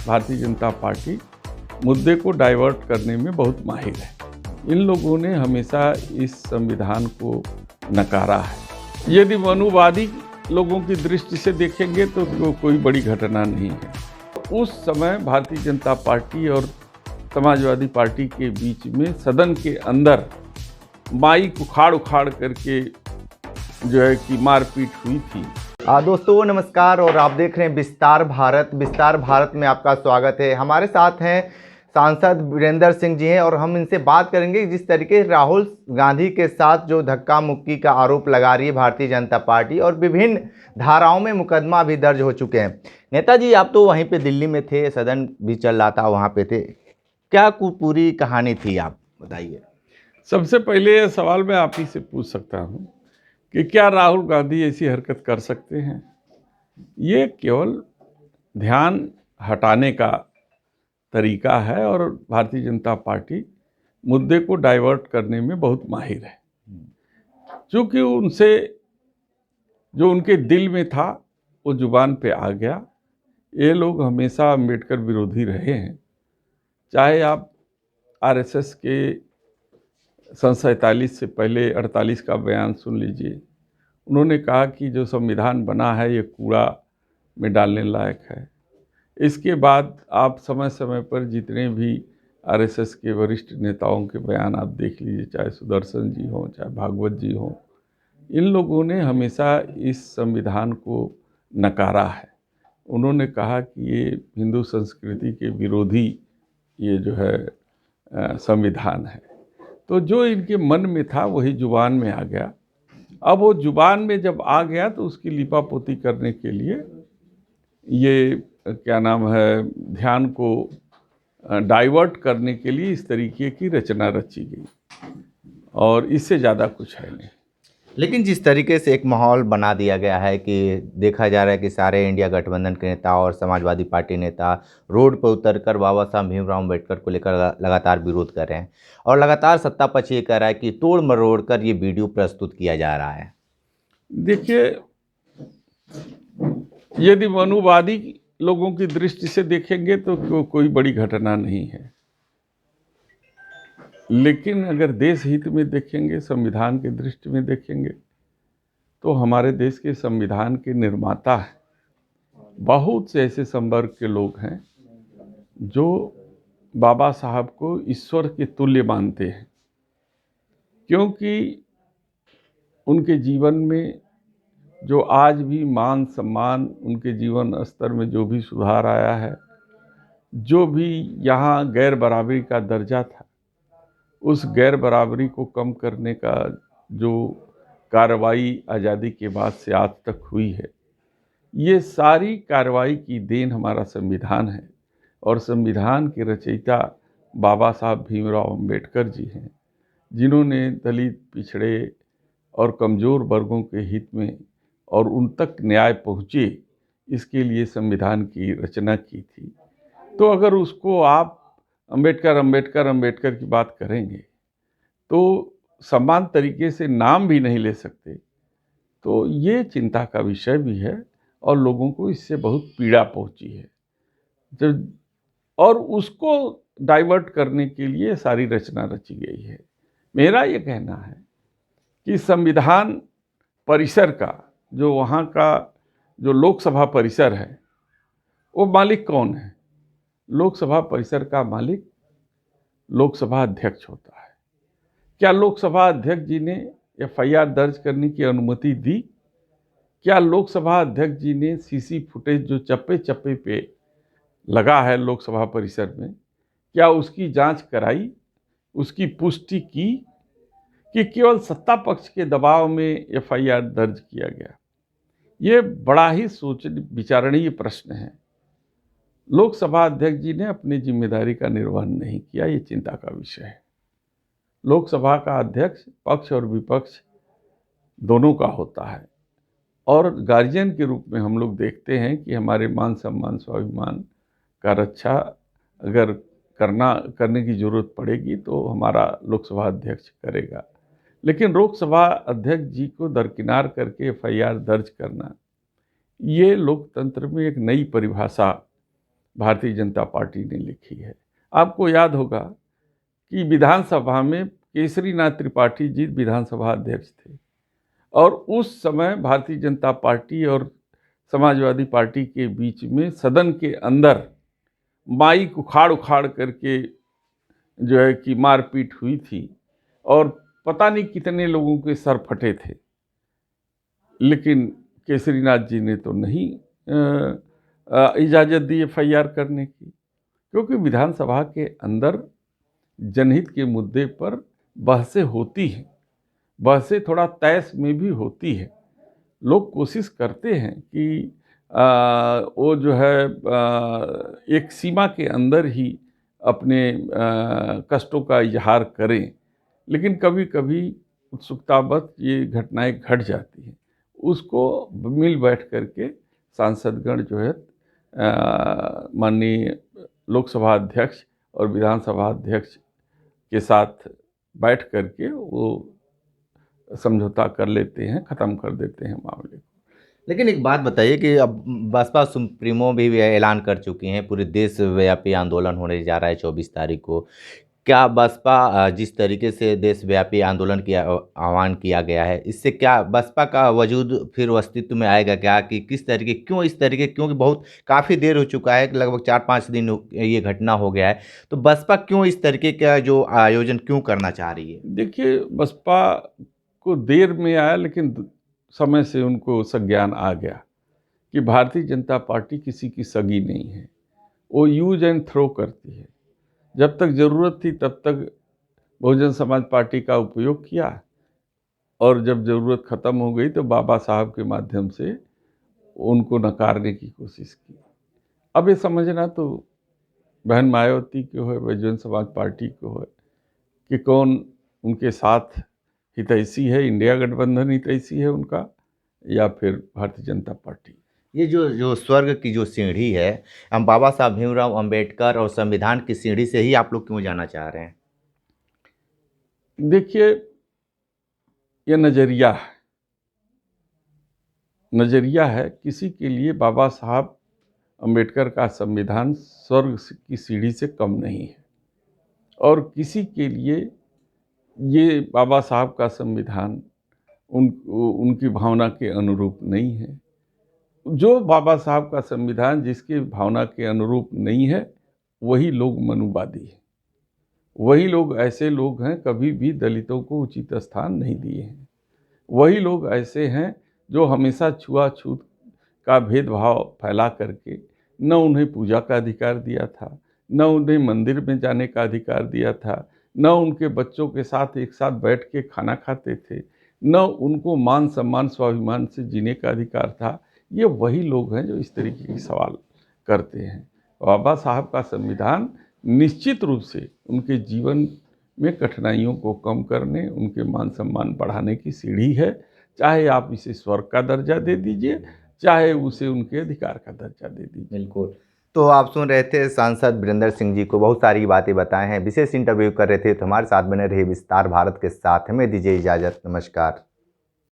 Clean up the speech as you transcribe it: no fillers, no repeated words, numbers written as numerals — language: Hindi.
भारतीय जनता पार्टी मुद्दे को डाइवर्ट करने में बहुत माहिर है। इन लोगों ने हमेशा इस संविधान को नकारा है। यदि मनुवादी लोगों की दृष्टि से देखेंगे तो कोई बड़ी घटना नहीं है। उस समय भारतीय जनता पार्टी और समाजवादी पार्टी के बीच में सदन के अंदर माइक उखाड़ करके जो है कि मारपीट हुई थी। दोस्तों नमस्कार, और आप देख रहे हैं विस्तार भारत। विस्तार भारत में आपका स्वागत है। हमारे साथ हैं सांसद वीरेंद्र सिंह जी हैं और हम इनसे बात करेंगे जिस तरीके राहुल गांधी के साथ जो धक्का मुक्की का आरोप लगा रही है भारतीय जनता पार्टी, और विभिन्न धाराओं में मुकदमा भी दर्ज हो चुके हैं। नेताजी, आप तो वहीं पे दिल्ली में थे, सदन भी चल रहा था, वहाँ पे थे, क्या पूरी कहानी थी, आप बताइए। सबसे पहले यह सवाल मैं आप ही से पूछ सकता हूँ कि क्या राहुल गांधी ऐसी हरकत कर सकते हैं? ये केवल ध्यान हटाने का तरीका है और भारतीय जनता पार्टी मुद्दे को डाइवर्ट करने में बहुत माहिर है। क्योंकि उनसे जो उनके दिल में था वो जुबान पे आ गया। ये लोग हमेशा अम्बेडकर विरोधी रहे हैं। चाहे आप आरएसएस के सन 47 से पहले 48 का बयान सुन लीजिए। उन्होंने कहा कि जो संविधान बना है ये कूड़ा में डालने लायक है। इसके बाद आप समय समय पर जितने भी आरएसएस के वरिष्ठ नेताओं के बयान आप देख लीजिए, चाहे सुदर्शन जी हों, चाहे भागवत जी हों, इन लोगों ने हमेशा इस संविधान को नकारा है। उन्होंने कहा कि ये हिंदू संस्कृति के विरोधी ये जो है संविधान है। तो जो इनके मन में था वही जुबान में आ गया। अब वो जुबान में जब आ गया तो उसकी लिपापोती करने के लिए ये क्या नाम है, ध्यान को डाइवर्ट करने के लिए इस तरीके की रचना रची गई, और इससे ज़्यादा कुछ है नहीं। लेकिन जिस तरीके से एक माहौल बना दिया गया है कि देखा जा रहा है कि सारे इंडिया गठबंधन के नेता और समाजवादी पार्टी नेता रोड पर उतरकर बाबा साहब भीमराव अम्बेडकर को लेकर लगातार विरोध कर रहे हैं, और लगातार सत्ता पक्ष ये कह रहा है कि तोड़ मरोड़ कर ये वीडियो प्रस्तुत किया जा रहा है। देखिए, यदि मनुवादी लोगों की दृष्टि से देखेंगे तो कोई बड़ी घटना नहीं है। लेकिन अगर देश हित में देखेंगे, संविधान की दृष्टि में देखेंगे, तो हमारे देश के संविधान के निर्माता हैं। बहुत से ऐसे संवर्ग के लोग हैं जो बाबा साहब को ईश्वर के तुल्य मानते हैं, क्योंकि उनके जीवन में जो आज भी मान सम्मान, उनके जीवन स्तर में जो भी सुधार आया है, जो भी यहाँ गैर बराबरी का दर्जा था, उस गैर बराबरी को कम करने का जो कार्रवाई आज़ादी के बाद से आज तक हुई है, ये सारी कार्रवाई की देन हमारा संविधान है। और संविधान के रचयिता बाबा साहब भीमराव अम्बेडकर जी हैं, जिन्होंने दलित, पिछड़े और कमज़ोर वर्गों के हित में और उन तक न्याय पहुँचे, इसके लिए संविधान की रचना की थी। तो अगर उसको आप अम्बेडकर की बात करेंगे तो समान तरीके से नाम भी नहीं ले सकते, तो ये चिंता का विषय भी है और लोगों को इससे बहुत पीड़ा पहुंची है। जब और उसको डाइवर्ट करने के लिए सारी रचना रची गई है। मेरा ये कहना है कि संविधान परिसर का जो वहाँ का जो लोकसभा परिसर है, वो मालिक कौन है? लोकसभा परिसर का मालिक लोकसभा अध्यक्ष होता है। क्या लोकसभा अध्यक्ष जी ने एफआईआर दर्ज करने की अनुमति दी? क्या लोकसभा अध्यक्ष जी ने सीसी फुटेज जो चप्पे चप्पे पे लगा है लोकसभा परिसर में, क्या उसकी जांच कराई, उसकी पुष्टि की, कि केवल सत्ता पक्ष के दबाव में एफआईआर दर्ज किया गया? ये बड़ा ही विचारणीय प्रश्न है। लोकसभा अध्यक्ष जी ने अपनी जिम्मेदारी का निर्वहन नहीं किया, ये चिंता का विषय है। लोकसभा का अध्यक्ष पक्ष और विपक्ष दोनों का होता है, और गार्जियन के रूप में हम लोग देखते हैं कि हमारे मान सम्मान, स्वाभिमान का रक्षा अगर करने की ज़रूरत पड़ेगी तो हमारा लोकसभा अध्यक्ष करेगा। लेकिन लोकसभा अध्यक्ष जी को दरकिनार करके एफआईआर दर्ज करना, ये लोकतंत्र में एक नई परिभाषा भारतीय जनता पार्टी ने लिखी है। आपको याद होगा कि विधानसभा में केसरीनाथ त्रिपाठी जी विधानसभा अध्यक्ष थे और उस समय भारतीय जनता पार्टी और समाजवादी पार्टी के बीच में सदन के अंदर माइक उखाड़ उखाड़ करके जो है कि मारपीट हुई थी और पता नहीं कितने लोगों के सर फटे थे। लेकिन केसरीनाथ जी ने तो नहीं इजाज़त दी FIR करने की, क्योंकि विधानसभा के अंदर जनहित के मुद्दे पर बहसें होती हैं, बहसें थोड़ा तैश में भी होती है। लोग कोशिश करते हैं कि वो जो है एक सीमा के अंदर ही अपने कष्टों का इजहार करें, लेकिन कभी कभी उत्सुकतावश ये घटनाएं घट जाती हैं। उसको मिल बैठ करके सांसदगण जो है माननीय लोकसभा अध्यक्ष और विधानसभा अध्यक्ष के साथ बैठ करके वो समझौता कर लेते हैं, ख़त्म कर देते हैं मामले को। लेकिन एक बात बताइए कि अब बसपा सुप्रीमो भी ऐलान कर चुकी हैं, पूरे देशव्यापी आंदोलन होने जा रहा है 24 तारीख को। क्या बसपा जिस तरीके से देशव्यापी आंदोलन की आह्वान किया गया है, इससे क्या बसपा का वजूद फिर अस्तित्व में आएगा क्या? कि किस तरीके, क्यों इस तरीके, क्योंकि बहुत काफ़ी देर हो चुका है, लगभग 4-5 दिन ये घटना हो गया है, तो बसपा क्यों इस तरीके का जो आयोजन क्यों करना चाह रही है? देखिए, बसपा को देर में आया, लेकिन समय से उनको संज्ञान आ गया कि भारतीय जनता पार्टी किसी की सगी नहीं है। वो यूज एंड थ्रो करती है। जब तक ज़रूरत थी तब तक बहुजन समाज पार्टी का उपयोग किया और जब ज़रूरत ख़त्म हो गई तो बाबा साहब के माध्यम से उनको नकारने की कोशिश की। अब ये समझना तो बहन मायावती को है, बहुजन समाज पार्टी को है कि कौन उनके साथ हितैषी है, इंडिया गठबंधन हितैषी है उनका, या फिर भारतीय जनता पार्टी। ये जो स्वर्ग की जो सीढ़ी है, हम बाबा साहब भीमराव अंबेडकर और संविधान की सीढ़ी से ही आप लोग क्यों जाना चाह रहे हैं? देखिए, यह नज़रिया है, नज़रिया है। किसी के लिए बाबा साहब अंबेडकर का संविधान स्वर्ग की सीढ़ी से कम नहीं है और किसी के लिए ये बाबा साहब का संविधान उनकी भावना के अनुरूप नहीं है। जो बाबा साहब का संविधान जिसकी भावना के अनुरूप नहीं है, वही लोग मनुवादी हैं, वही लोग ऐसे लोग हैं कभी भी दलितों को उचित स्थान नहीं दिए हैं, वही लोग ऐसे हैं जो हमेशा छुआछूत का भेदभाव फैला करके न उन्हें पूजा का अधिकार दिया था, न उन्हें मंदिर में जाने का अधिकार दिया था, न उनके बच्चों के साथ एक साथ बैठ के खाना खाते थे, न उनको मान सम्मान स्वाभिमान से जीने का अधिकार था। ये वही लोग हैं जो इस तरीके के सवाल करते हैं। बाबा साहब का संविधान निश्चित रूप से उनके जीवन में कठिनाइयों को कम करने, उनके मान सम्मान बढ़ाने की सीढ़ी है। चाहे आप इसे स्वर्ग का दर्जा दे दीजिए, चाहे उसे उनके अधिकार का दर्जा दे दीजिए। बिल्कुल। तो आप सुन रहे थे सांसद वीरेंद्र सिंह जी को, बहुत सारी बातें बताए हैं, विशेष इंटरव्यू कर रहे थे। तो हमारे साथ बने रहे विस्तार भारत के साथ। हमें दीजिए इजाज़त। नमस्कार।